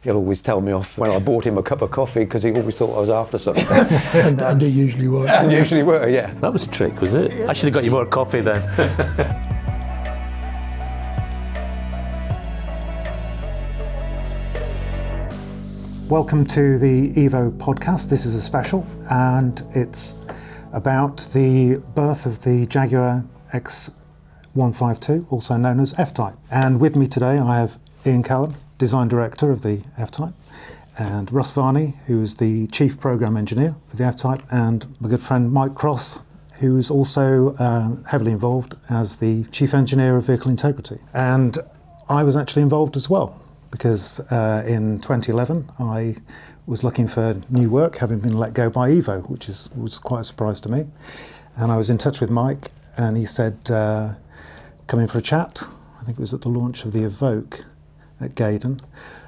He'll always tell me off when I bought him a cup of coffee because he always thought I was after something. and he usually was. And usually were, yeah. That was a trick, was it? I should have got you more coffee then. Welcome to the EVO podcast. This is a special, and it's about the birth of the Jaguar X152, also known as F-Type. And with me today I have Callum, design director of the F-Type, and Russ Varney, who is the chief program engineer for the F-Type, and my good friend Mike Cross, who is also heavily involved as the chief engineer of vehicle integrity. And I was actually involved as well, because in 2011 I was looking for new work, having been let go by EVO, which was quite a surprise to me. And I was in touch with Mike, and he said, come in for a chat. I think it was at the launch of the Evoque at Gaydon.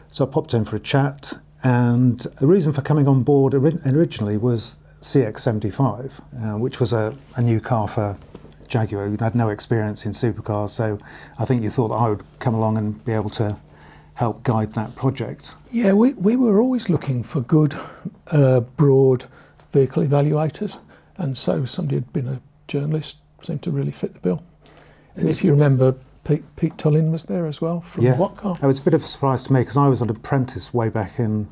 So I popped in for a chat, and the reason for coming on board originally was CX-75, which was a new car for Jaguar. We'd had no experience in supercars, so I think you thought that I would come along and be able to help guide that project. Yeah, we were always looking for good, broad vehicle evaluators, and so somebody who'd been a journalist seemed to really fit the bill. And if you remember, Pete Tullin was there as well from What Car? It was a bit of a surprise to me because I was an apprentice way back in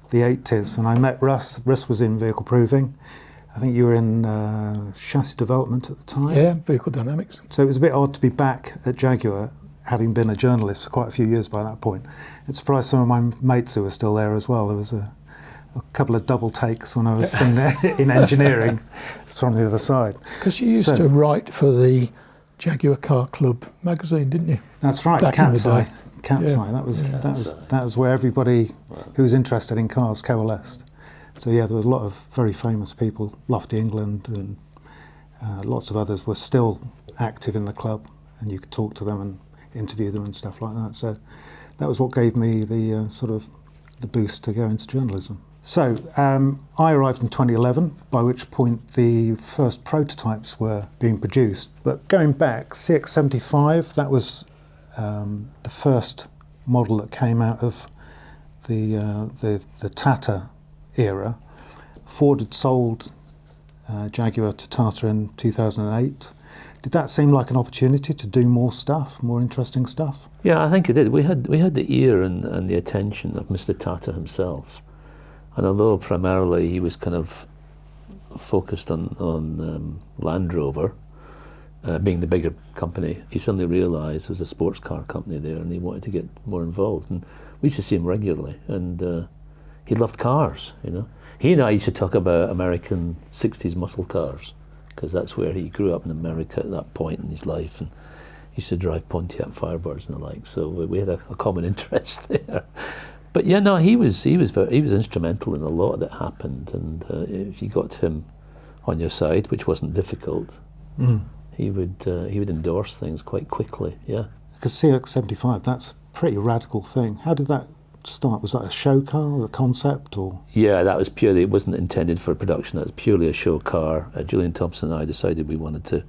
the 80s, and I met Russ. Russ was in vehicle proving. I think you were in chassis development at the time. Yeah, vehicle dynamics. So it was a bit odd to be back at Jaguar, having been a journalist for quite a few years by that point. It surprised some of my mates who were still there as well. There was a couple of double takes when I was seen in engineering from the other side. Because you used to write for the Jaguar Car Club magazine, didn't you? That's right, Cat's Eye. That was where everybody who was interested in cars coalesced. So yeah, there was a lot of very famous people, Lofty England and lots of others were still active in the club, and you could talk to them and interview them and stuff like that. So that was what gave me the sort of the boost to go into journalism. So I arrived in 2011, by which point the first prototypes were being produced. But going back, CX-75, that was the first model that came out of the Tata era. Ford had sold Jaguar to Tata in 2008. Did that seem like an opportunity to do more stuff, more interesting stuff? Yeah, I think it did. We had the ear and the attention of Mr. Tata himself. And although primarily he was kind of focused on Land Rover, being the bigger company, he suddenly realised there was a sports car company there and he wanted to get more involved. And we used to see him regularly, and he loved cars, you know. He and I used to talk about American 60s muscle cars, because that's where he grew up in America at that point in his life, and he used to drive Pontiac Firebirds and the like, so we had a common interest there. But yeah, no, he was instrumental in a lot that happened, and if you got him on your side, which wasn't difficult, he would endorse things quite quickly. Yeah, because CX-75, that's a pretty radical thing. How did that start? Was that a show car or a concept, or? Yeah, that was purely. It wasn't intended for production. That was purely a show car. Julian Thompson and I decided we wanted to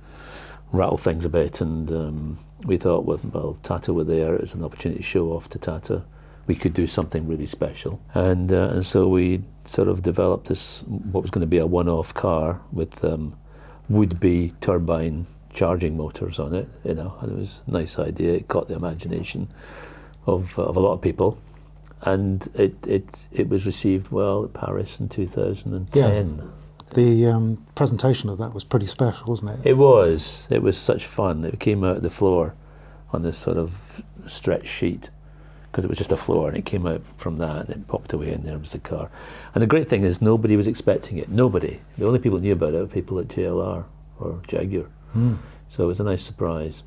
rattle things a bit, and we thought, well, Tata were there. It was an opportunity to show off to Tata. We could do something really special, and so we sort of developed this, what was going to be a one-off car with would-be turbine charging motors on it, you know, and it was a nice idea. It caught the imagination of a lot of people, and it was received well at Paris in 2010. Yeah. The presentation of that was pretty special, wasn't it? It was such fun. It came out of the floor on this sort of stretch sheet, because it was just a floor, and it came out from that and it popped away, and there was the car. And the great thing is nobody was expecting it. Nobody. The only people who knew about it were people at JLR or Jaguar. So it was a nice surprise.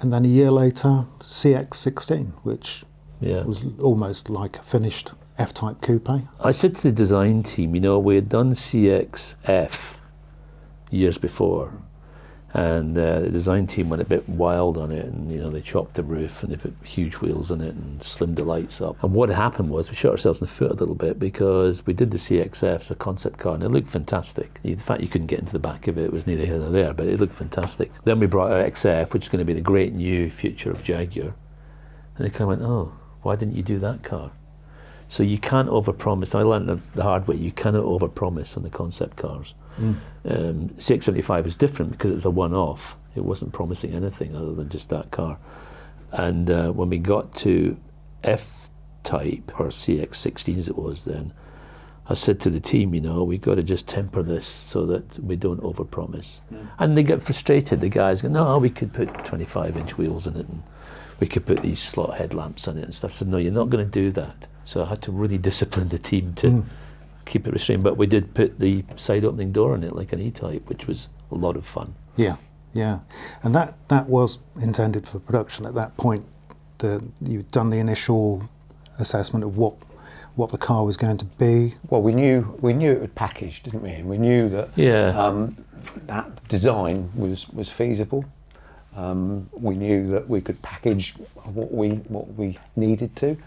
And then a year later, CX-16, which was almost like a finished F-Type coupe. I said to the design team, you know, we had done CX-F years before, and the design team went a bit wild on it, and you know, they chopped the roof and they put huge wheels in it and slimmed the lights up. And what happened was we shot ourselves in the foot a little bit, because we did the CX-F as a concept car and it looked fantastic. The fact you couldn't get into the back of it was neither here nor there, but it looked fantastic. Then we brought out XF, which is going to be the great new future of Jaguar, and they kind of went, oh, why didn't you do that car? So you can't overpromise. I learned the hard way. You cannot overpromise on the concept cars. CX-75 was different because it was a one-off. It wasn't promising anything other than just that car. And when we got to F-Type, or CX-16 as it was then, I said to the team, you know, we've got to just temper this so that we don't overpromise. And they get frustrated. The guys go, no, we could put 25-inch wheels in it, and we could put these slot headlamps on it and stuff. I said, no, you're not going to do that. So I had to really discipline the team to keep it restrained. But we did put the side opening door on it like an E-Type, which was a lot of fun. Yeah, yeah. And that was intended for production at that point. You'd done the initial assessment of what the car was going to be. Well, we knew it was packaged, didn't we? And we knew that that design was feasible. We knew that we could package what we needed to.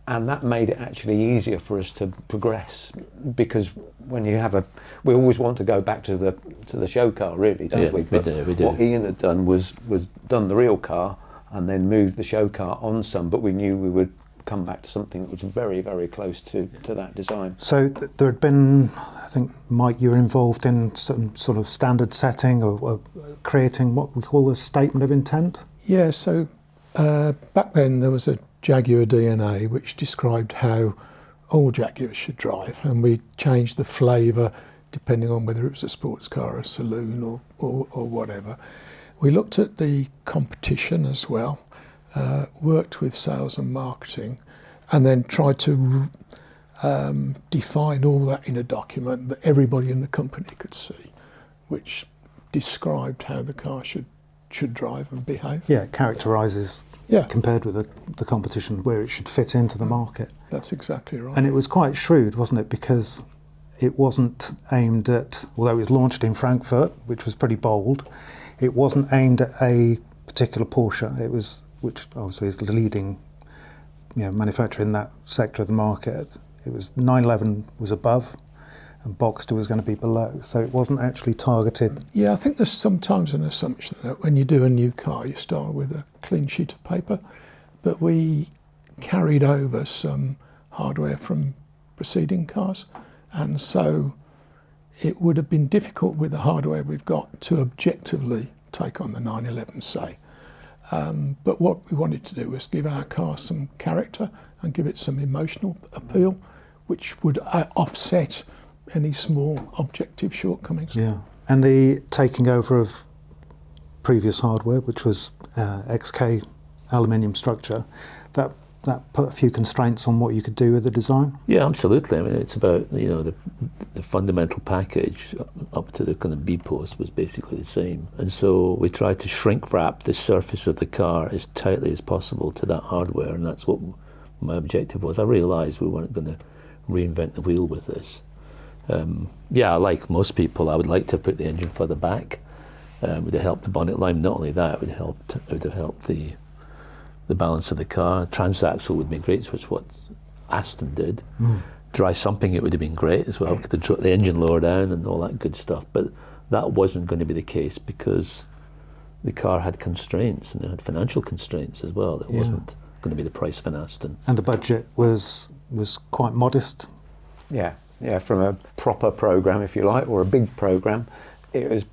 And that made it actually easier for us to progress, because when you have we always want to go back to the show car, really, don't we? But we do. What Ian had done was done the real car and then moved the show car on some, but we knew we would come back to something that was very, very close to that design. So there had been, I think, Mike, you were involved in some sort of standard setting or creating what we call a statement of intent? Yeah, so back then there was a Jaguar DNA which described how all Jaguars should drive, and we changed the flavour depending on whether it was a sports car, a saloon or whatever. We looked at the competition as well, worked with sales and marketing, and then tried to define all that in a document that everybody in the company could see, which described how the car should drive and behave. Yeah, it characterises, compared with the competition, where it should fit into the market. That's exactly right. And it was quite shrewd, wasn't it? Because it wasn't aimed at, although it was launched in Frankfurt, which was pretty bold, it wasn't aimed at a particular Porsche. It was, which obviously is the leading manufacturer in that sector of the market. It was 911 was above, and Boxster was going to be below. So it wasn't actually targeted. Yeah, I think there's sometimes an assumption that when you do a new car, you start with a clean sheet of paper. But we carried over some hardware from preceding cars. And so it would have been difficult with the hardware we've got to objectively take on the 911, say. But what we wanted to do was give our car some character and give it some emotional appeal, which would offset any small objective shortcomings. Yeah, and the taking over of previous hardware, which was XK aluminium structure, that put a few constraints on what you could do with the design. Yeah, absolutely. I mean, it's about the fundamental package up to the kind of B post was basically the same, and so we tried to shrink wrap the surface of the car as tightly as possible to that hardware, and that's what my objective was. I realised we weren't going to reinvent the wheel with this. Like most people, I would like to put the engine further back. Would have helped the bonnet line. Not only that, it would have helped the balance of the car. Transaxle would be great, which is what Aston did. Dry sumping, it would have been great as well. The engine lower down and all that good stuff. But that wasn't going to be the case because the car had constraints, and it had financial constraints as well. It wasn't going to be the price of an Aston. And the budget was quite modest. Yeah, from a proper programme, if you like, or a big programme, it was,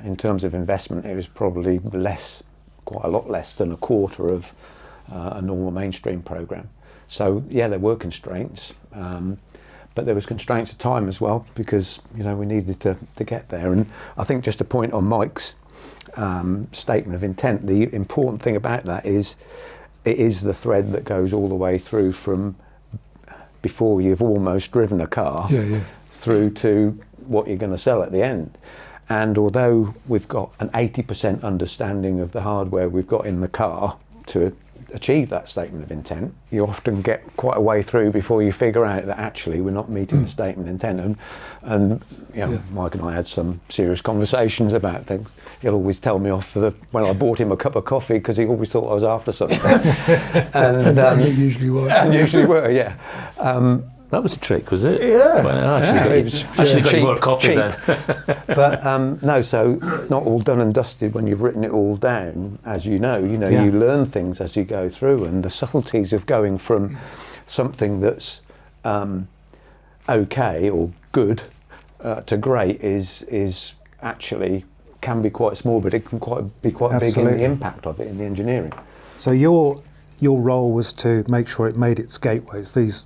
in terms of investment, it was probably quite a lot less than a quarter of a normal mainstream programme. So yeah, there were constraints, but there was constraints of time as well, because we needed to get there. And I think just a point on Mike's statement of intent, the important thing about that is it is the thread that goes all the way through from before you've almost driven a car through to what you're going to sell at the end. And although we've got an 80% understanding of the hardware we've got in the car to achieve that statement of intent, you often get quite a way through before you figure out that actually we're not meeting the statement of intent. And Mike and I had some serious conversations about things. He'll always tell me off when I bought him a cup of coffee, because he always thought I was after something. And it usually was. And usually were, yeah. That was a trick, was it? Yeah. Well, I actually got you more coffee then. But no, so it's not all done and dusted when you've written it all down. As you know, you learn things as you go through, and the subtleties of going from something that's okay or good to great is actually can be quite small, but it can be quite big in the impact of it in the engineering. So your role was to make sure it made its gateways, these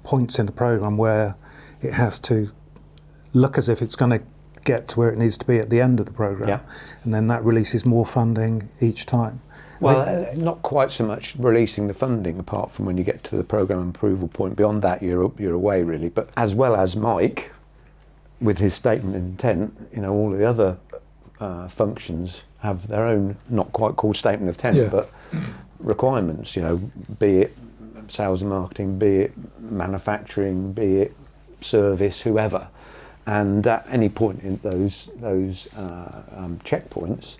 points in the program where it has to look as if it's going to get to where it needs to be at the end of the program, and then that releases more funding each time. Well, not quite so much releasing the funding, apart from when you get to the program approval point. Beyond that, you're away really. But as well as Mike, with his statement of intent, all the other functions have their own, not quite called statement of intent, but requirements. Be it sales and marketing, be it manufacturing, be it service, whoever. And at any point in those checkpoints,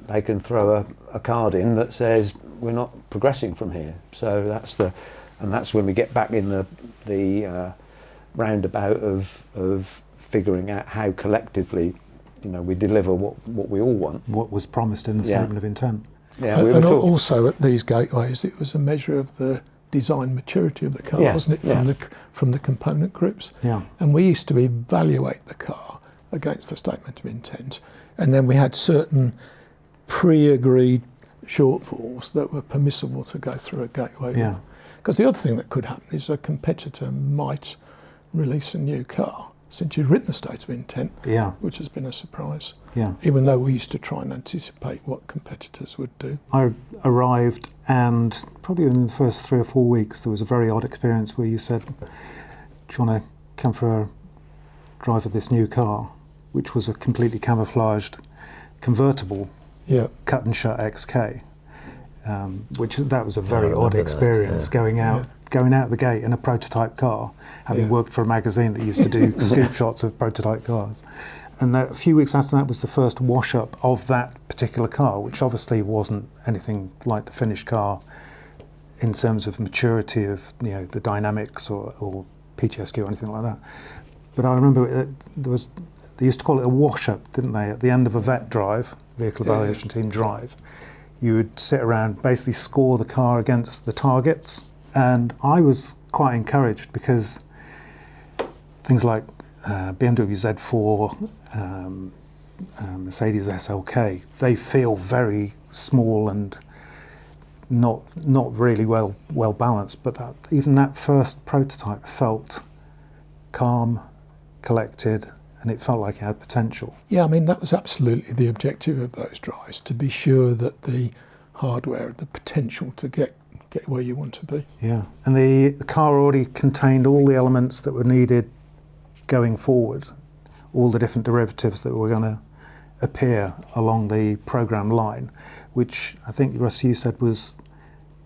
they can throw a card in that says we're not progressing from here. So that's when we get back in the roundabout of figuring out how collectively, we deliver what we all want. What was promised in the statement of intent. Yeah, and also at these gateways, it was a measure of the design maturity of the car, wasn't it, from the component groups? Yeah. And we used to evaluate the car against the statement of intent, and then we had certain pre-agreed shortfalls that were permissible to go through a gateway. Yeah. Because the other thing that could happen is a competitor might release a new car since you'd written the statement of intent, which has been a surprise. Yeah. Even though we used to try and anticipate what competitors would do. I arrived, and probably in the first 3 or 4 weeks, there was a very odd experience where you said, "Do you want to come for a drive of this new car?" which was a completely camouflaged convertible cut and shut XK, which that was a very odd experience going out the gate in a prototype car, having worked for a magazine that used to do scoop shots of prototype cars. And a few weeks after that was the first wash-up of that particular car, which obviously wasn't anything like the finished car in terms of maturity of the dynamics or PTSD or anything like that. But I remember they used to call it a wash-up, didn't they? At the end of a vet drive, vehicle evaluation team drive, you would sit around, basically score the car against the targets. And I was quite encouraged because things like BMW Z4, Mercedes SLK, they feel very small and not really well balanced. But even that first prototype felt calm, collected, and it felt like it had potential. Yeah, I mean, that was absolutely the objective of those drives, to be sure that the hardware had the potential to get where you want to be. Yeah, and the car already contained all the elements that were needed going forward, all the different derivatives that were going to appear along the program line, which I think, Russ, you said was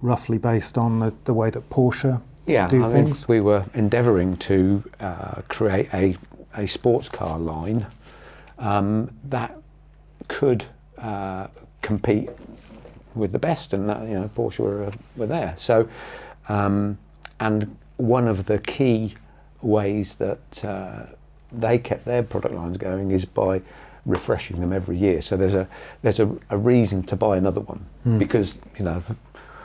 roughly based on the way that Porsche do things. Think we were endeavouring to create a sports car line that could compete with the best, and that Porsche were there. So, and one of the key ways that they kept their product lines going is by refreshing them every year. So there's a reason to buy another one, because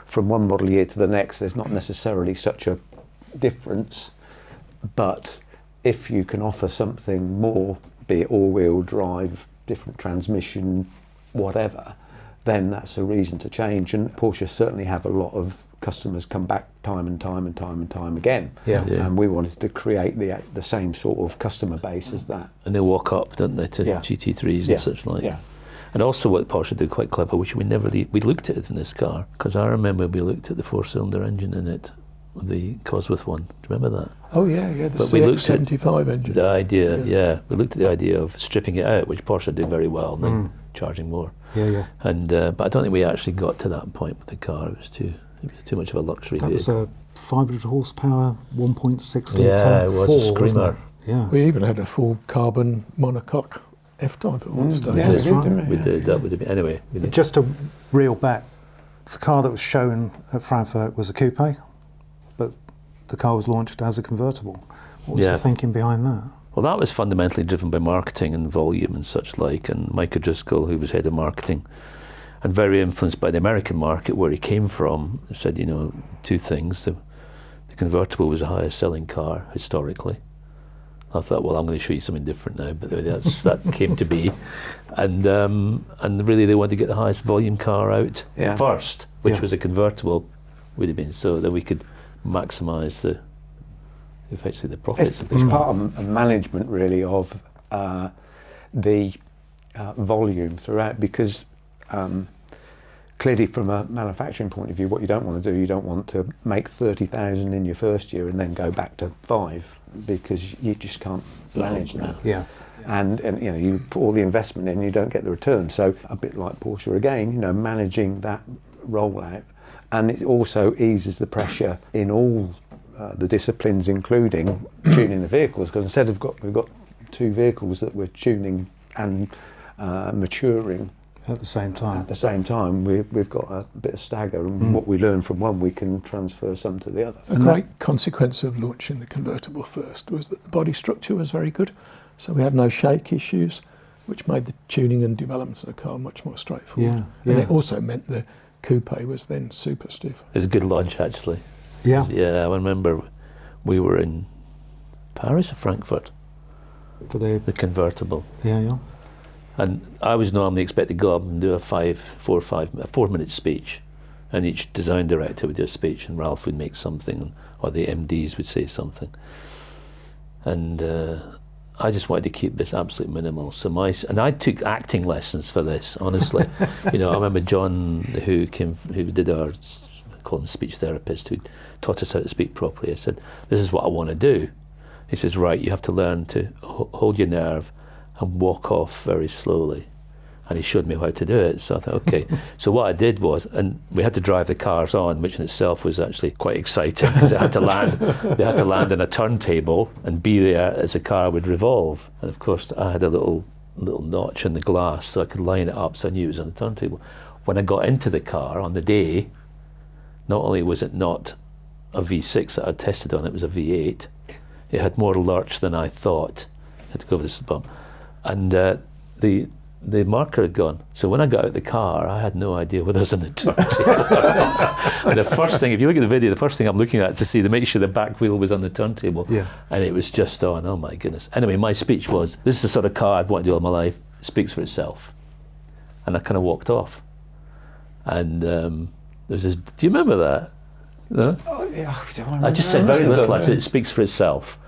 from one model year to the next there's not necessarily such a difference, but if you can offer something more, be it all-wheel drive, different transmission, whatever, then that's a reason to change. And Porsche certainly have a lot of customers come back time and time again. And we wanted to create the same sort of customer base as that. And they walk up, don't they, to GT3s and such like. Yeah. And also what Porsche did quite clever, which we looked at it in this car, because I remember we looked at the 4-cylinder engine in it, the Cosworth one. Do you remember that? Oh yeah, the CX-75 engine. The idea, we looked at the idea of stripping it out, which Porsche did very well, and then charging more. And but I don't think we actually got to that point with the car. It was too much of a luxury vehicle. That was a 500 horsepower, 1.6 litre. Yeah, it was a screamer. Yeah. We even had a full carbon monocoque F-Type at one stage. Yeah, that's right. We did. That would have been anyway. Just to reel back, the car that was shown at Frankfurt was a coupe, but the car was launched as a convertible. What was the thinking behind that? Well, that was fundamentally driven by marketing and volume and such like. And Mike O'Driscoll, who was head of marketing, and very influenced by the American market where he came from. He said, two things. The convertible was the highest selling car historically. I thought, well, I'm going to show you something different now, but that came to be. And really they wanted to get the highest volume car out first, which was a convertible, would have been, so that we could maximise effectively the profits. It's part of management really of the volume throughout, because clearly from a manufacturing point of view, what you don't want to do, you don't want to make 30,000 in your first year and then go back to 5, because you just can't manage that. Yeah. And you put all the investment in, you don't get the return. So a bit like Porsche again, managing that rollout, and it also eases the pressure in all the disciplines, including tuning the vehicles, because instead of we've got 2 vehicles that we're tuning and maturing at the same time. At the same time, we've got a bit of stagger, and what we learn from one, we can transfer some to the other. A great consequence of launching the convertible first was that the body structure was very good, so we had no shake issues, which made the tuning and development of the car much more straightforward. And it also meant the coupe was then super stiff. It was a good launch, actually. Yeah. Yeah, I remember we were in Paris or Frankfurt For the convertible. Yeah. And I was normally expected to go up and do a 4-minute speech, and each design director would do a speech, and Ralph would make something, or the MDs would say something. And I just wanted to keep this absolutely minimal. And I took acting lessons for this, honestly. I remember John, who did our, call him speech therapist, who taught us how to speak properly. I said, "This is what I want to do." He says, "Right, you have to learn to hold your nerve and walk off very slowly." And he showed me how to do it. So I thought, okay. So what I did was, and we had to drive the cars on, which in itself was actually quite exciting, because they had to land on a turntable and be there as the car would revolve. And of course, I had a little notch in the glass, so I could line it up so I knew it was on the turntable. When I got into the car on the day, not only was it not a V6 that I tested on, it was a V8. It had more lurch than I thought. I had to go over this bump. And the marker had gone. So when I got out of the car, I had no idea whether I was on the turntable. And the first thing, if you look at the video, the first thing I'm looking at to make sure the back wheel was on the turntable. Yeah. And it was just on, oh my goodness. Anyway, my speech was, this is the sort of car I've wanted to do all my life. It speaks for itself. And I kind of walked off. And there's this, do you remember that? No? Oh, yeah, I just said very little. I said it speaks for itself.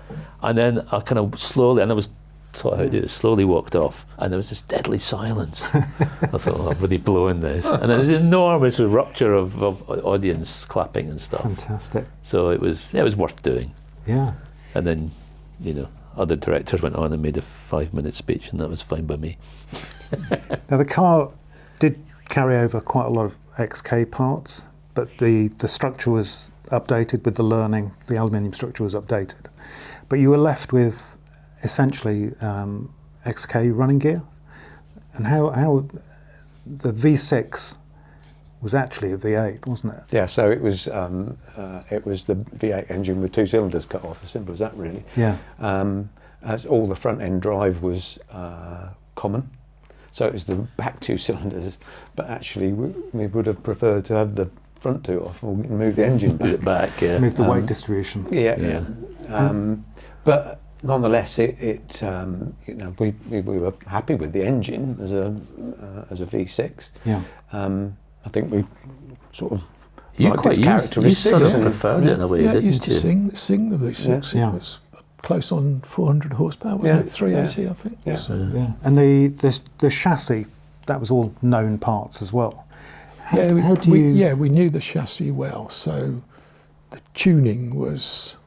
And then I kind of slowly, and I was taught how to do it, slowly walked off, and there was this deadly silence. I thought, oh, I've really blown this. And there was an enormous rupture of audience clapping and stuff. Fantastic. So it was worth doing. Yeah. And then, other directors went on and made a 5-minute speech, and that was fine by me. Now the car did carry over quite a lot of XK parts, but the structure was updated with the learning, the aluminium structure was updated. But you were left with essentially XK running gear, and how the V6 was actually a V8, wasn't it? Yeah, so it was the V8 engine with 2 cylinders cut off, as simple as that really. Yeah. As all the front end drive was common, so it was the back 2 cylinders, but actually we would have preferred to have the front 2 off or move the engine back. Move the weight distribution. Yeah. But nonetheless, we were happy with the engine as a V6. Yeah. I think we sort of you liked its characteristics. You sort of preferred it in a way, didn't you? Used to sing the V6. Yeah. It was close on 400 horsepower, wasn't it? 380, I think. Yeah. So. And the chassis, that was all known parts as well. We knew the chassis well, so the tuning was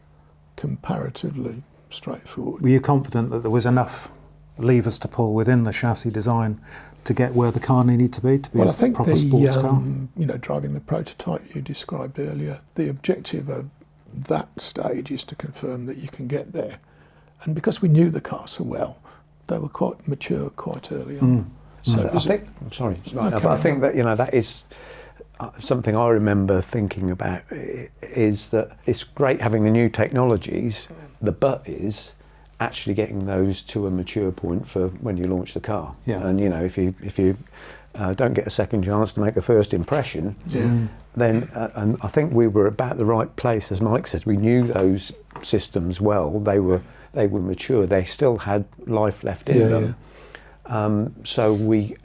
comparatively straightforward. Were you confident that there was enough levers to pull within the chassis design to get where the car needed to be a proper sports car? Driving the prototype you described earlier, the objective of that stage is to confirm that you can get there. And because we knew the car so well, they were quite mature quite early on. So I think that that is something I remember thinking about, is that it's great having the new technologies. The but is actually getting those to a mature point for when you launch the car. Yeah. And if you don't get a second chance to make a first impression, then and I think we were about the right place, as Mike says. We knew those systems well. They were mature. They still had life left in them. So we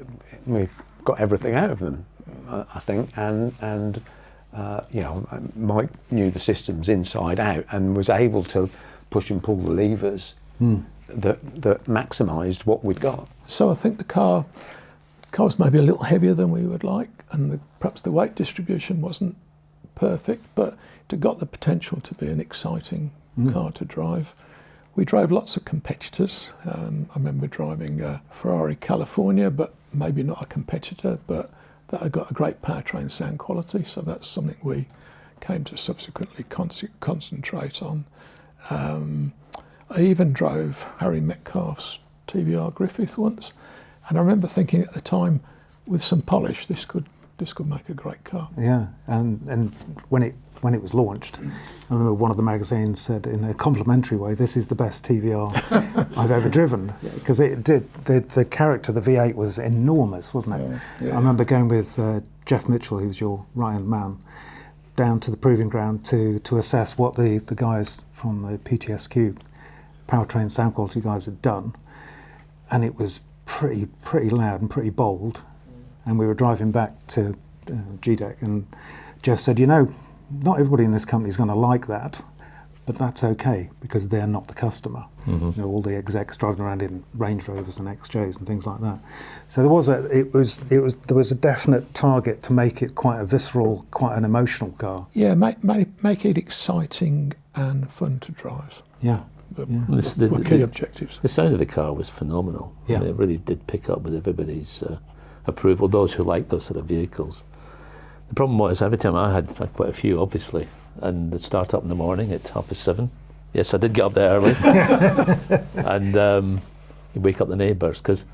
got everything out of them, I think, and you know, Mike knew the systems inside out and was able to push and pull the levers that maximised what we'd got. So I think the car was maybe a little heavier than we would like, and perhaps the weight distribution wasn't perfect, but it got the potential to be an exciting car to drive. We drove lots of competitors. I remember driving a Ferrari California, but maybe not a competitor, but that had got a great powertrain sound quality, so that's something we came to subsequently concentrate on. I even drove Harry Metcalf's TVR Griffith once, and I remember thinking at the time, with some polish, this could make a great car. Yeah, and when it was launched, I remember one of the magazines said in a complimentary way, "This is the best TVR I've ever driven," because it did. The character, the V8 was enormous, wasn't it? Yeah. I remember going with Jeff Mitchell, who was your right-hand man, down to the proving ground to assess what the guys from the PTSQ Powertrain sound quality guys had done, and it was pretty loud and pretty bold. And we were driving back to GDEC, and Jeff said, "You know, not everybody in this company is going to like that, but that's okay because they're not the customer." You know, all the execs driving around in Range Rovers and XJs and things like that. So there was a definite target to make it quite a visceral, quite an emotional car. Yeah, make it exciting and fun to drive. Yeah. Were key objectives. The sound of the car was phenomenal. Yeah. I mean, it really did pick up with everybody's approval, those who liked those sort of vehicles. The problem was, every time I had quite a few, obviously, and they'd start up in the morning at 7:30. Yes, I did get up there early. And you'd wake up the neighbours, because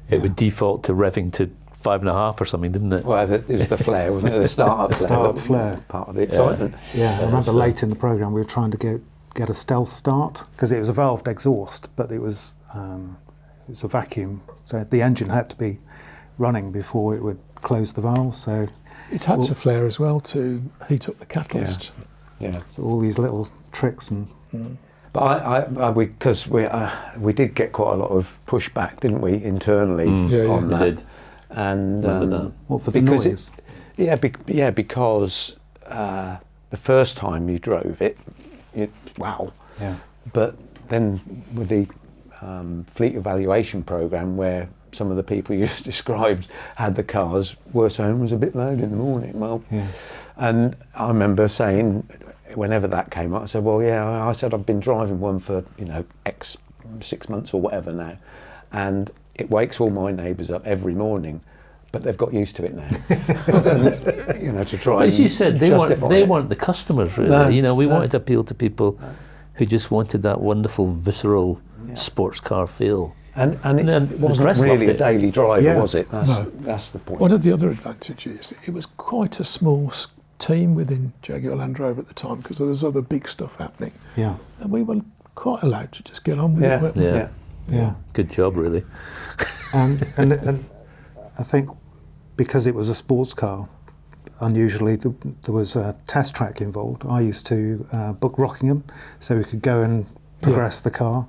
it would default to revving to 5.5 or something, didn't it? Well, it was the flare, wasn't it? The start-up flare. Part of the excitement. Yeah, I remember late in the programme we were trying to get a stealth start, because it was a valved exhaust, but it was a vacuum, so the engine had to be running before it would close the valve. So it had to flare as well to heat up the catalyst. Yeah. So all these little tricks and. But because we did get quite a lot of pushback, didn't we, internally on that? We did. And that. What, for the noise? Because the first time you drove it, wow. Yeah. But then with the fleet evaluation program, where some of the people you described had the cars, were saying it was a bit loud in the morning. Well, and I remember saying, whenever that came up, I said, "Well, yeah," I said, "I've been driving one for X 6 months or whatever now, and it wakes all my neighbours up every morning, but they've got used to it now." To try. But as you said, they it. weren't the customers, really. No, we wanted to appeal to people who just wanted that wonderful, visceral sports car feel. And it wasn't really a daily driver, was it? That's the point. One of the other advantages, it was quite a small team within Jaguar Land Rover at the time, because there was other big stuff happening. Yeah. And we were quite allowed to just get on with it. Weren't we? Yeah. Good job, really. And I think because it was a sports car, unusually there was a test track involved. I used to book Rockingham so we could go and progress the car,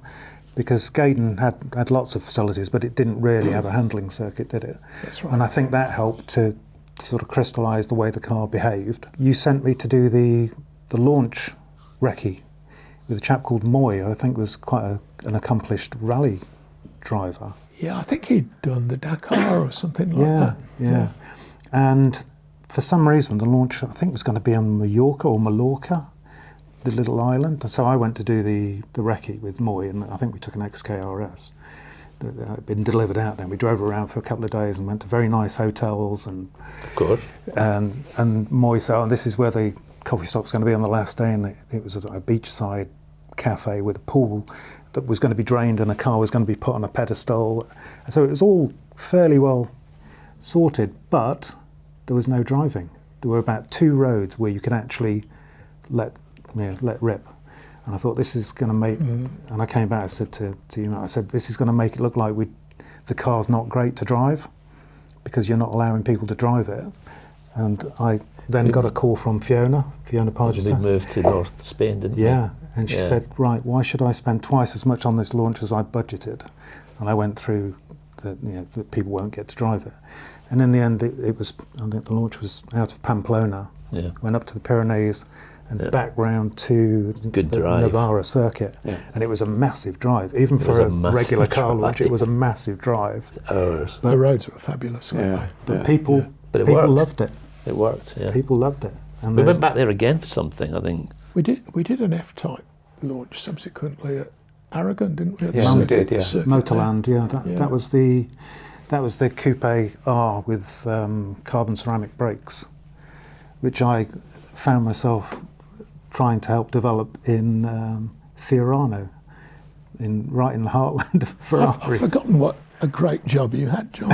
because Gaydon had lots of facilities, but it didn't really have a handling circuit, did it? That's right. And I think that helped to sort of crystallise the way the car behaved. You sent me to do the launch recce with a chap called Moy, who I think was quite an accomplished rally driver. Yeah, I think he'd done the Dakar or something like that. Yeah. And for some reason, the launch, I think, was going to be on Mallorca, the little island. And so I went to do the recce with Moy, and I think we took an XKRS that had been delivered out. Then we drove around for a couple of days and went to very nice hotels, and Of course. and Moy said, "Oh, this is where the coffee stop's going to be on the last day," and it was a beachside cafe with a pool that was going to be drained, and a car was going to be put on a pedestal. And so it was all fairly well sorted, but there was no driving. There were about 2 roads where you could actually let rip. And I thought, this is going to make, and I came back and said to you, I said, this is going to make it look like the car's not great to drive, because you're not allowing people to drive it. And I then got a call from Fiona They Pargeter. moved to North Spain, didn't Yeah, and she Yeah. said, right, why should I spend twice as much on this launch as I budgeted? And I went through that people won't get to drive it. And in the end, it was, I think the launch was out of Pamplona, Yeah. went up to the Pyrenees and Yeah. back round to Good the drive. Navarra circuit. Yeah. And it was a massive drive. Even was for a a massive regular car launch, drive. it was a massive drive. Hours. The roads were fabulous, weren't Yeah. they? But Yeah. people, But it people worked. loved it. It worked, yeah. People loved it. And We they- went back there again for something, I think. We did an F-Type launch subsequently at Aragon, didn't we? At the Yeah, we circuit- did, yeah. circuit there. Motorland, yeah, Yeah. that was the Coupe R with carbon ceramic brakes, which I found myself trying to help develop in Fiorano, right in the heartland of Ferrari. I've forgotten what a great job you had, John.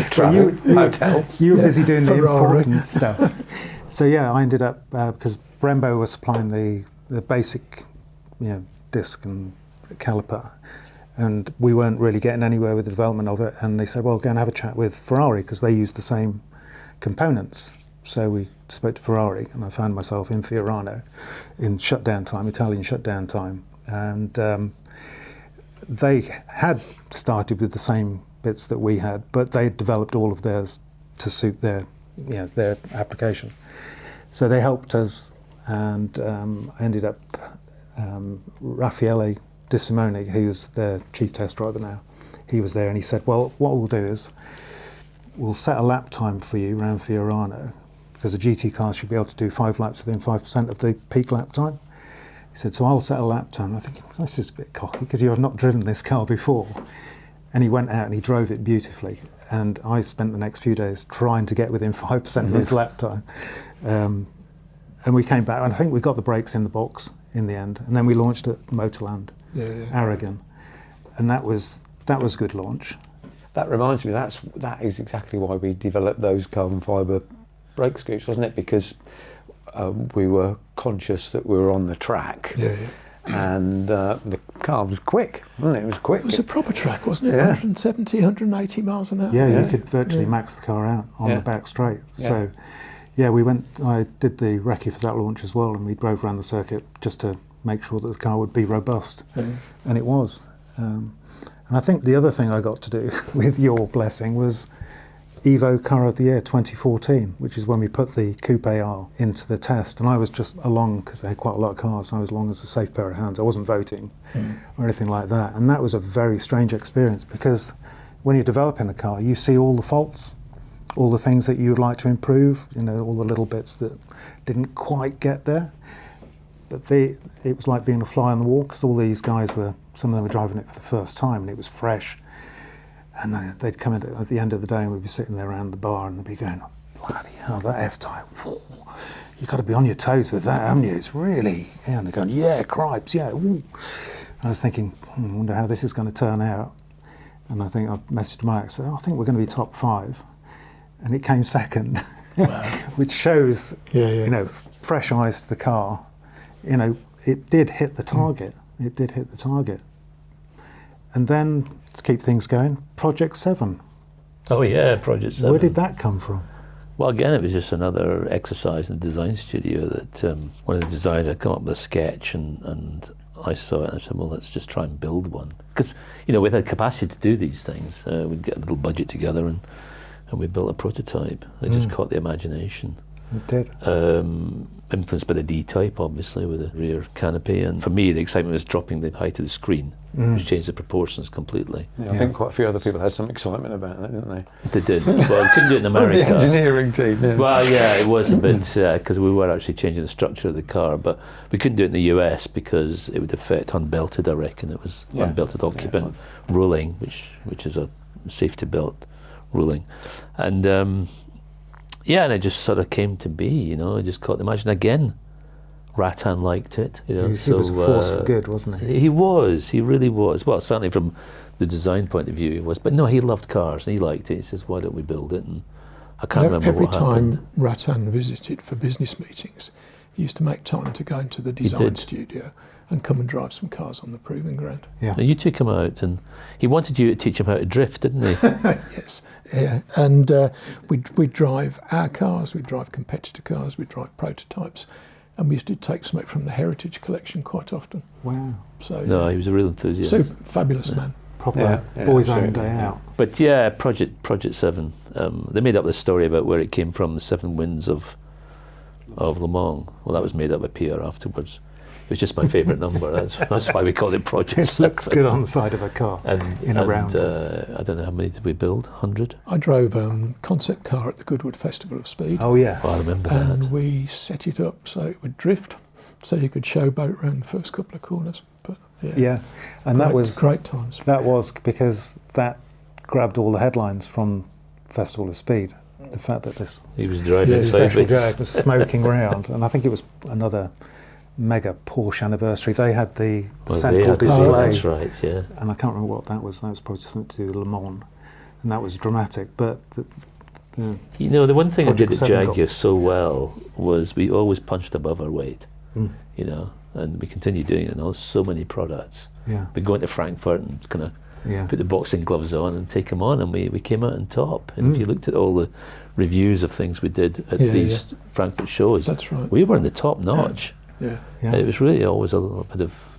Travel, hotel. You were busy doing the Ferrari. important stuff. So yeah, I ended up because Brembo was supplying the basic, disc and caliper, and we weren't really getting anywhere with the development of it. And they said, well, go and have a chat with Ferrari because they use the same components. So we spoke to Ferrari, and I found myself in Fiorano in shutdown time, Italian shutdown time, and they had started with the same bits that we had, but they developed all of theirs to suit their application. So they helped us, and I ended up Raffaele De Simone, who's their chief test driver now. He was there, and he said, "Well, what we'll do is we'll set a lap time for you around Fiorano, because a GT car should be able to do 5 laps within 5% of the peak lap time." He said, so I'll set a lap time. I think this is a bit cocky because you have not driven this car before. And he went out and he drove it beautifully. And I spent the next few days trying to get within 5% of his lap time. And we came back, and I think we got the brakes in the box in the end. And then we launched at Motorland, Aragon. And that was a good launch. That reminds me, that is exactly why we developed those carbon fibre brake scoops, wasn't it? Because we were conscious that we were on the track, and the car was quick, wasn't it? It was quick. It was a proper track, wasn't it? Yeah. 170, 180 miles an hour. Yeah, you could virtually max the car out on the back straight. Yeah. So, I did the recce for that launch as well, and we drove around the circuit just to make sure that the car would be robust, and it was. And I think the other thing I got to do with your blessing was EVO Car of the Year 2014, which is when we put the Coupe R into the test. And I was just along, because they had quite a lot of cars, I was along as a safe pair of hands. I wasn't voting or anything like that. And that was a very strange experience, because when you're developing a car, you see all the faults, all the things that you would like to improve, all the little bits that didn't quite get there. But it was like being a fly on the wall, because all these guys some of them were driving it for the first time, and it was fresh. And they'd come in at the end of the day, and we'd be sitting there around the bar, and they'd be going, bloody hell, that F-Type, you've got to be on your toes with that, haven't you? It's really, and they're going, yeah, cripes, yeah. Ooh. I was thinking, I wonder how this is going to turn out. And I think I messaged Mike and said, I think we're going to be top 5. And it came second, which shows, fresh eyes to the car. It did hit the target. It did hit the target. And then, to keep things going, Project 7. Oh yeah, Project 7. Where did that come from? Well, again, it was just another exercise in the design studio that one of the designers had come up with a sketch, and I saw it and I said, well, let's just try and build one. Because, we had capacity to do these things. We'd get a little budget together and we built a prototype. It just caught the imagination. It did. Influenced by the D-Type, obviously, with the rear canopy. And for me, the excitement was dropping the height of the screen, which changed the proportions completely. Yeah, I think quite a few other people had some excitement about that, didn't they? They did. Well, they couldn't do it in America. The engineering team. Yeah. Well, yeah, it was a bit, because we were actually changing the structure of the car, but we couldn't do it in the US because it would affect unbelted, I reckon. It was unbelted occupant ruling, which is a safety belt ruling. And and it just sort of came to be, it just caught the imagination. Again, Rattan liked it. He was a force for good, wasn't he? He really was. Well, certainly from the design point of view he was. But no, he loved cars and he liked it. He says, why don't we build it? And I can't remember Every what happened. time Rattan visited for business meetings, he used to make time to go into the design did. studio and come and drive some cars on the proving ground. Yeah. And you took him out, and he wanted you to teach him how to drift, didn't he? Yes, yeah. And we'd drive our cars, we'd drive competitor cars, we'd drive prototypes, and we used to take something from the Heritage Collection quite often. Wow. So, No, he was a real enthusiast. so fabulous man. Proper boys' own day out. But yeah, Project 7. They made up this story about where it came from, the 7 wins of Le Mans. Well, that was made up by Pierre afterwards. It was just my favourite number. That's why we called it Project It 7. looks good on the side of a car in a round. I don't know how many did we build? 100? I drove a concept car at the Goodwood Festival of Speed. Oh, yes. I remember And that. we set it up so it would drift, so you could showboat around the first couple of corners. But Yeah. And that was great times. That was because that grabbed all the headlines from Festival of Speed. The fact that this He was driving it special sideways. Jag was smoking round, and I think it was another mega Porsche anniversary. They had the Well, central they had- display, That's right, yeah. and I can't remember what that was. That was probably something to do with Le Mans, and that was dramatic. But the You know, the one thing I did Project at 7 got- Jaguar so well was we always punched above our weight, you know, and we continue doing it on so many products. yeah, We go into Frankfurt and kind of yeah, put the boxing gloves on and take them on, and we came out on top. And if you looked at all the reviews of things we did at Yeah, these Frankfurt shows, That's right. we were in the top notch. Yeah. yeah. It was really always a little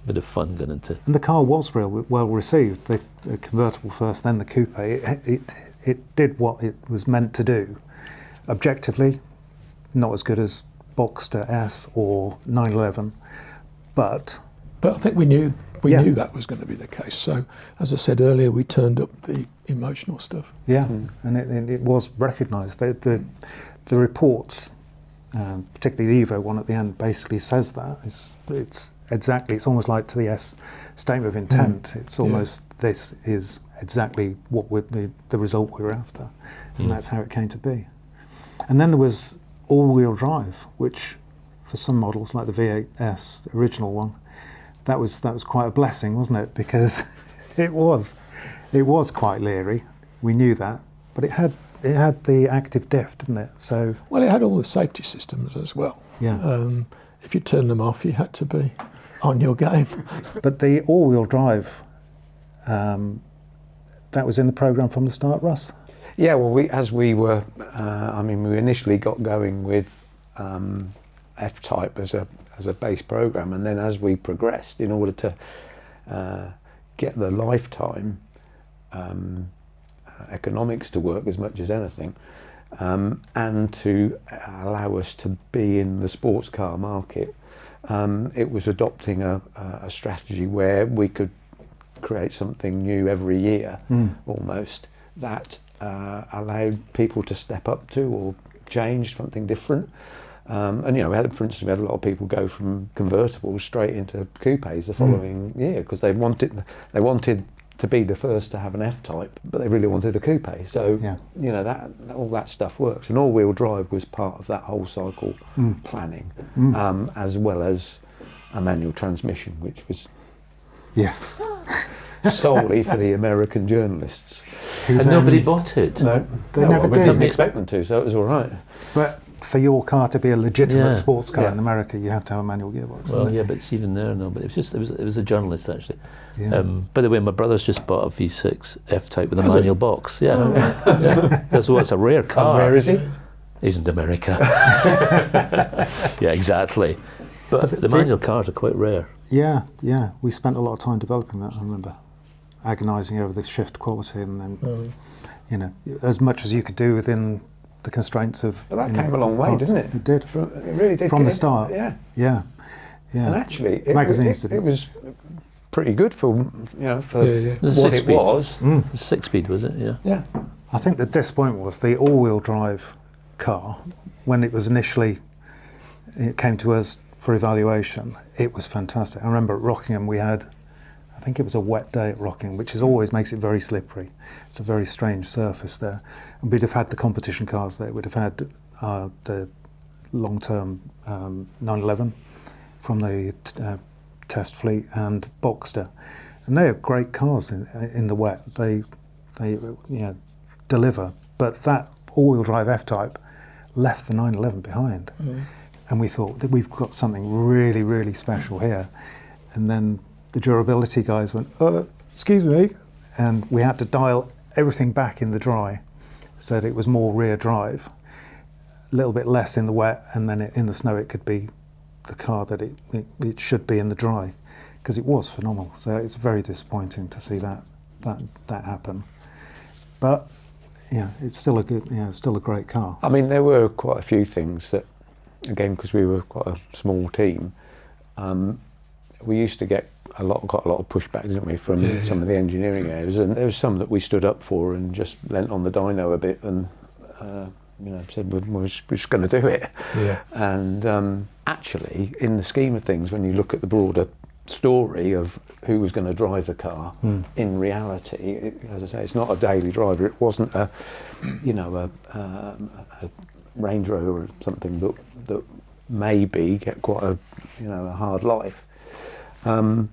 bit of fun going into. And the car was real well received. The convertible first, then the coupe. It did what it was meant to do. Objectively, not as good as Boxster S or 911, but But I think we knew Yeah. that was going to be the case. So, as I said earlier, we turned up the emotional stuff. yeah, and it was recognised. The reports, particularly the EVO one at the end, basically says that it's exactly. It's almost like to the S statement of intent. It's almost this is exactly what the result we're after, and that's how it came to be. And then there was all-wheel drive, which for some models like the V8S, the original one, that was quite a blessing, wasn't it? Because it was quite leery. We knew that, but it had the active diff, didn't it? So Well, it had all the safety systems as well. yeah. If you turned them off, you had to be on your game. But the all-wheel drive, that was in the programme from the start, Russ? Yeah, well, we initially got going with F-Type as a base program, and then as we progressed, in order to get the lifetime economics to work as much as anything, and to allow us to be in the sports car market, it was adopting a strategy where we could create something new every year, almost, that allowed people to step up to or change something different. And you know, for instance, we had a lot of people go from convertibles straight into coupes the following year because they wanted to be the first to have an F-Type, but they really wanted a coupe. So Yeah. you know, that all that stuff works. And all-wheel drive was part of that whole cycle planning, as well as a manual transmission, which was Yes. solely for the American journalists. And nobody bought it. No, They never we did. didn't expect them to, so it was all right. But for your car to be a legitimate Yeah. sports car Yeah. in America, you have to have a manual gearbox. Well, isn't yeah, it? but it's even there now. But it was a journalist actually. Yeah. By the way, my brother's just bought a V6 F-Type with a Has he? manual box. Yeah, that's what's a rare car. Where is he? He's in America. Yeah, exactly. But the manual cars are quite rare. Yeah, yeah. We spent a lot of time developing that, I remember. Agonising over the shift quality and then, you know, as much as you could do within the constraints of... But that you know, came a long way, parts. didn't it? It did. It really did. From the It- start. Yeah. Yeah, And yeah. actually, Magazines did it. it was pretty good for, you know, for Yeah, yeah. It was a what it six-speed. was. Mm. 6-speed, was it? Yeah. Yeah. I think the disappointment was the all-wheel drive car, when it was initially, it came to us for evaluation, it was fantastic. I remember at Rockingham we had, I think it was a wet day at Rockingham, which always makes it very slippery. It's a very strange surface there. And we'd have had the competition cars there. We'd have had the long-term 911 from the test fleet and Boxster. And they are great cars in the wet. They you know, deliver. But that all-wheel drive F-Type left the 911 behind. and we thought that we've got something really, really special here. And then the durability guys went, excuse me, and we had to dial everything back in the dry so that it was more rear drive, a little bit less in the wet, and then in the snow it could be the car that it should be in the dry, because it was phenomenal. So it's very disappointing to see that happen. But yeah, it's still a great car. I mean, there were quite a few things that, again, because we were quite a small team, we used to get quite a lot of pushback, didn't we, from some of the engineering areas, and there was some that we stood up for and just leant on the dyno a bit and said we're just going to do it. Yeah. And actually, in the scheme of things, when you look at the broader story of who was going to drive the car, in reality, as I say, it's not a daily driver. It wasn't a Range Rover or something that maybe get quite a hard life, and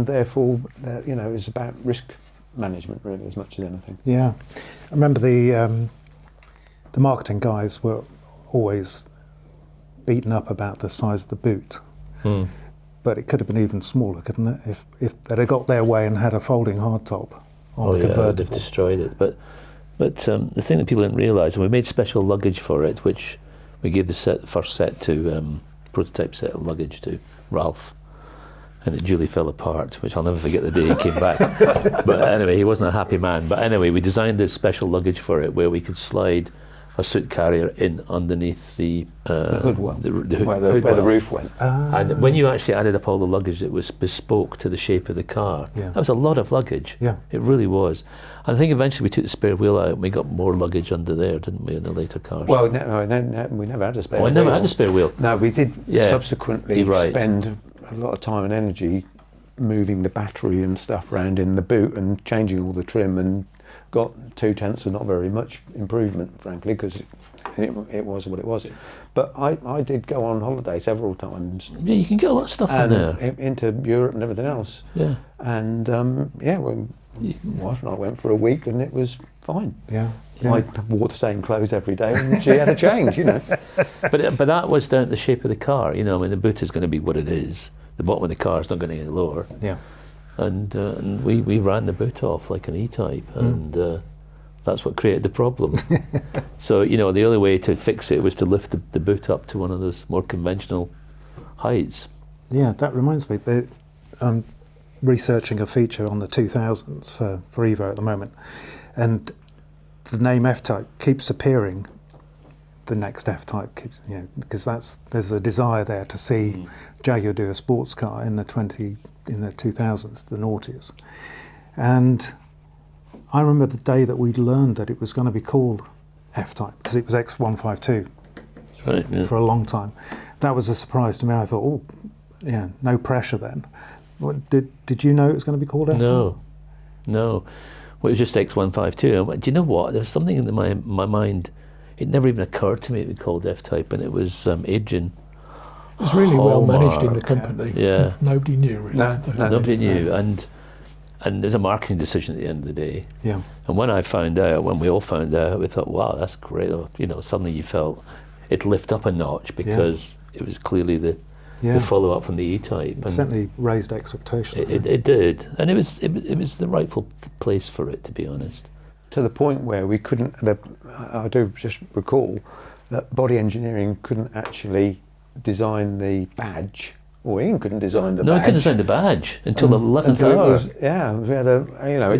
therefore it's about risk management really as much as anything. Yeah, I remember the marketing guys were always beaten up about the size of the boot. But it could have been even smaller, couldn't it? If they'd have got their way and had a folding hardtop on the convertible. They've destroyed it. But the thing that people didn't realise, and we made special luggage for it, which we gave the first set to prototype set of luggage to Ralph, and it duly fell apart, which I'll never forget the day he came back. But anyway, he wasn't a happy man. But anyway, we designed this special luggage for it where we could slide a suit carrier in underneath the hood well, where the roof went. And when you actually added up all the luggage, it was bespoke to the shape of the car. Yeah. That was a lot of luggage. Yeah. It really was. And I think eventually we took the spare wheel out and we got more luggage under there, didn't we, in the later cars? Well, no, we never had a spare wheel. I never had a spare wheel. No, we did subsequently spend a lot of time and energy moving the battery and stuff around in the boot and changing all the trim, and got 2/10 of not very much improvement, frankly, because it was what it was. But I did go on holiday several times. Yeah, you can get a lot of stuff in there. Into Europe and everything else. Yeah. And my wife and I went for a week and it was fine. Yeah. I wore the same clothes every day and she had a change, But that was down to the shape of the car. I mean, the boot is going to be what it is. The bottom of the car is not going to get lower. Yeah. And we ran the boot off like an E-Type, and that's what created the problem. So, the only way to fix it was to lift the boot up to one of those more conventional heights. Yeah, that reminds me, I'm researching a feature on the 2000s for EVO at the moment, and the name F-Type keeps appearing. The next F-Type keeps, because there's a desire there to see Jaguar do a sports car in the 2000s, the noughties. And I remember the day that we learned that it was going to be called F-Type, because it was X152 for a long time. That was a surprise to me. I thought, no pressure then. Did you know it was going to be called F-Type? No. Well, it was just X152. And do you know what? There's something in my mind. It never even occurred to me it would be called F-Type, and it was Adrian. It was really well managed in the company. Yeah. Nobody knew really. Nobody knew, and there's a marketing decision at the end of the day. Yeah. And when we all found out, we thought, wow, that's great. Suddenly you felt it lift up a notch because it was clearly the follow-up from the E-Type. It certainly raised expectations. It did, and it was the rightful place for it, to be honest. To the point where we couldn't, I do just recall that body engineering couldn't actually design the badge, or Ian couldn't design the badge. No, he couldn't design the badge until the 11th hour. We had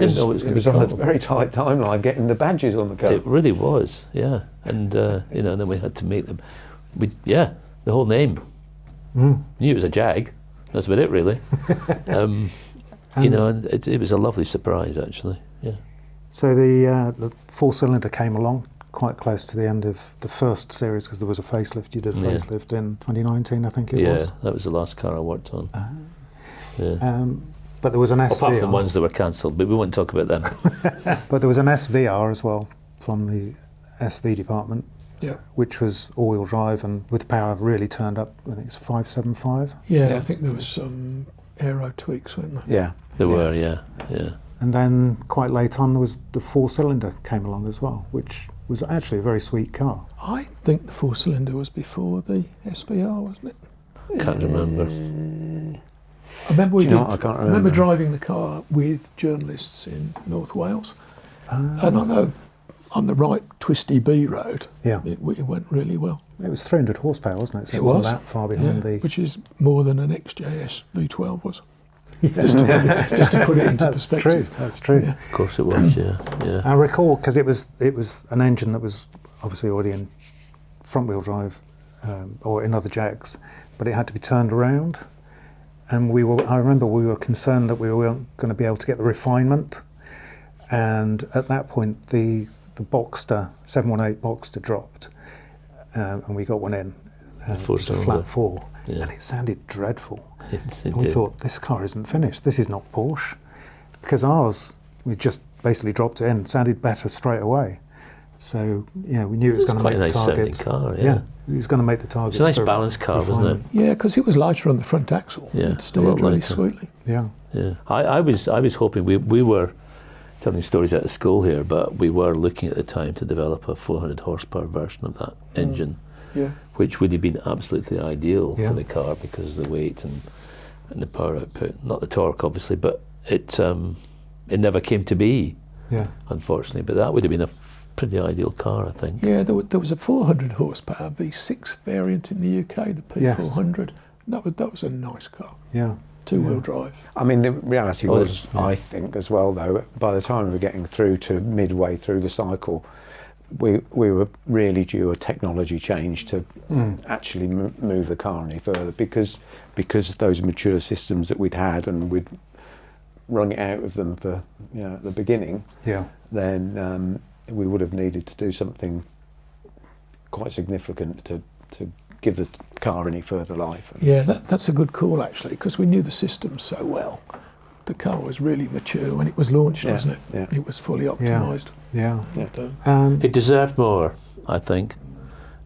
it was on a very tight timeline getting the badges on the car. It really was, yeah. And then we had to make them. The whole name. Knew it was a Jag. That's about it, really. And it was a lovely surprise, actually. Yeah. So the four-cylinder came along quite close to the end of the first series, because there was a facelift. You did a facelift in 2019, I think it was. Yeah, that was the last car I worked on. But there was an SVR. Apart from the ones that were cancelled, but we won't talk about them. But there was an SVR as well from the SV department, which was all-wheel drive and with power really turned up. I think it's 575. Yeah, I think there was some aero tweaks, weren't there? Yeah. There were, yeah. And then quite late on, there was the 4-cylinder came along as well, which was actually a very sweet car. I think the 4-cylinder was before the SVR, wasn't it? Can't remember. I remember Do you know what? I can't I remember remember. driving the car with journalists in North Wales, and I know on the right twisty B road, Yeah. it went really well. It was 300 horsepower, wasn't it? So It wasn't was. that far behind the... Which is more than an XJS V12 was. Just to put it into That's true. perspective. That's true. Yeah. Of course it was, yeah. I recall because it was an engine that was obviously already in front wheel drive or in other Jags, but it had to be turned around, and I remember we were concerned that we weren't going to be able to get the refinement, and at that point the Boxster 718 Boxster dropped, and we got one in, it was a Four-cylinder. flat 4, Yeah. and it sounded dreadful. It And we did. thought, this car isn't finished. This is not Porsche. Because ours, we just basically dropped it in. Sounded better straight away. So, yeah, we knew it was going to quite make a the nice sounding targets. car, yeah. It was going to make the targets. It's a nice for balanced car, wasn't it? refinement. Yeah, because it was lighter on the front axle. Yeah, It a steered lot really lighter. sweetly. Yeah. Yeah, I was hoping we were telling stories out of school here, but we were looking at the time to develop a 400 horsepower version of that engine, Yeah. which would have been absolutely ideal Yeah. for the car because of the weight and the power output, not the torque obviously, but it never came to be, Yeah. unfortunately. But that would have been a pretty ideal car, I think. Yeah, there was a 400 horsepower V6 variant in the UK, the P400. Yes. That was a nice car. Yeah. Two-wheel drive. I mean, the reality Oh, was, yeah. I think, as well, though, by the time we were getting through to midway through the cycle, we were really due a technology change to actually move the car any further, because of those mature systems that we'd had, and we'd wrung it out of them for, at the beginning. Yeah. Then we would have needed to do something quite significant to give the car any further life. Yeah, that's a good call, actually, because we knew the system so well. The car was really mature when it was launched, Yeah, wasn't it? yeah. It was fully optimised. Yeah. Yeah. It deserved more, I think.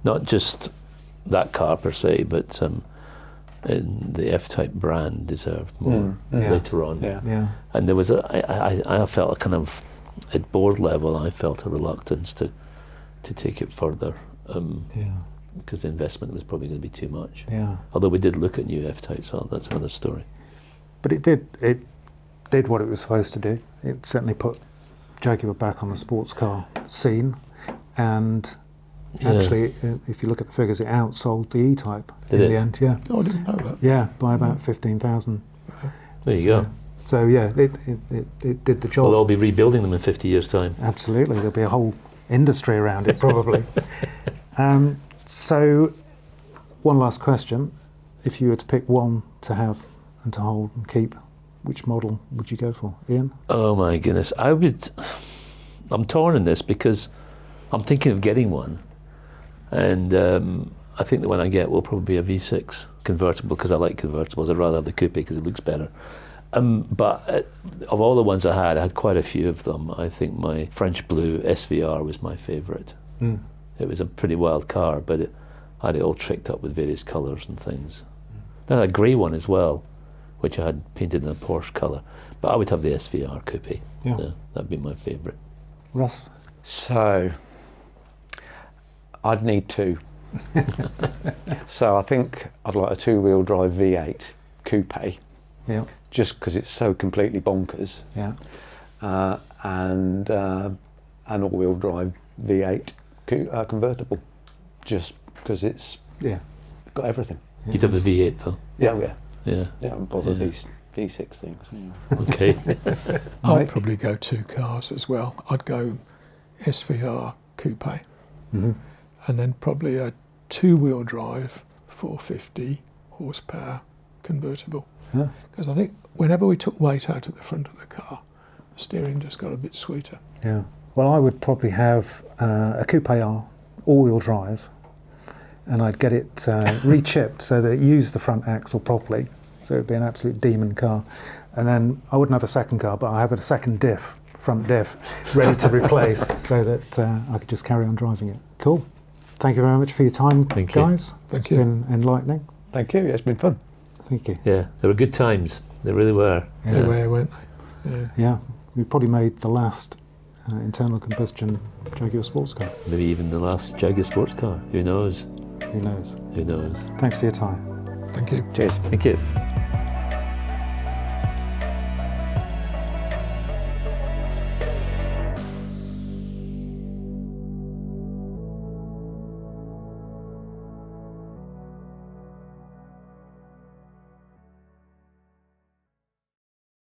Not just that car per se, but the F-Type brand deserved more Yeah. later on. Yeah. Yeah. And there was I felt a kind of, at board level, I felt a reluctance to take it further, Yeah. because the investment was probably going to be too much. Yeah. Although we did look at new F-Types, well, that's another story. But it did what it was supposed to do. It certainly put Jaguar back on the sports car scene, and Yeah. actually, if you look at the figures, it outsold the E-Type Did in it? the end. Yeah, Oh, I didn't know that. yeah, by about 15,000. There you go. So yeah, it did the job. We'll all be rebuilding them in 50 years' time. Absolutely, there'll be a whole industry around it probably. So, one last question: if you were to pick one to have and to hold and keep, which model would you go for, Ian? Oh my goodness, I'm torn in this because I'm thinking of getting one, and I think the one I get will probably be a V6 convertible, because I like convertibles. I'd rather have the coupe because it looks better. But of all the ones I had quite a few of them. I think my French Blue SVR was my favourite. It was a pretty wild car, but I had it all tricked up with various colours and things. Then I had a grey one as well, which I had painted in a Porsche colour. But I would have the SVR coupe. Yeah. That'd be my favourite. Russ? So, I'd need two. So I think I'd like a two-wheel drive V8 coupe, Yeah. just because it's so completely bonkers, Yeah. and an all-wheel drive V8 convertible, just because it's Yeah. got everything. You'd have the V8 though. Yeah. Yeah. Yeah, and bother Yeah. these V6 things. Yeah. Okay. I'd Mike? probably go two cars as well. I'd go SVR coupe, Mm-hmm. and then probably a two-wheel drive 450 horsepower convertible. Yeah. Because I think whenever we took weight out at the front of the car, the steering just got a bit sweeter. Yeah. Well, I would probably have a Coupe R, all-wheel drive, and I'd get it re-chipped so that it used the front axle properly, so it'd be an absolute demon car. And then I wouldn't have a second car, but I have a second diff, front diff, ready to replace, so that I could just carry on driving it. Cool. Thank you very much for your time, Thank you. guys. Thank It's you. been enlightening. Thank you. Yeah, it's been fun. Thank you. Yeah, they were good times. They really were. They were, weren't they? Yeah. Yeah. we probably made the last internal combustion Jaguar sports car. Maybe even the last Jaguar sports car. Who knows? Who knows? Who knows? Thanks for your time. Thank you. Cheers. Thank you.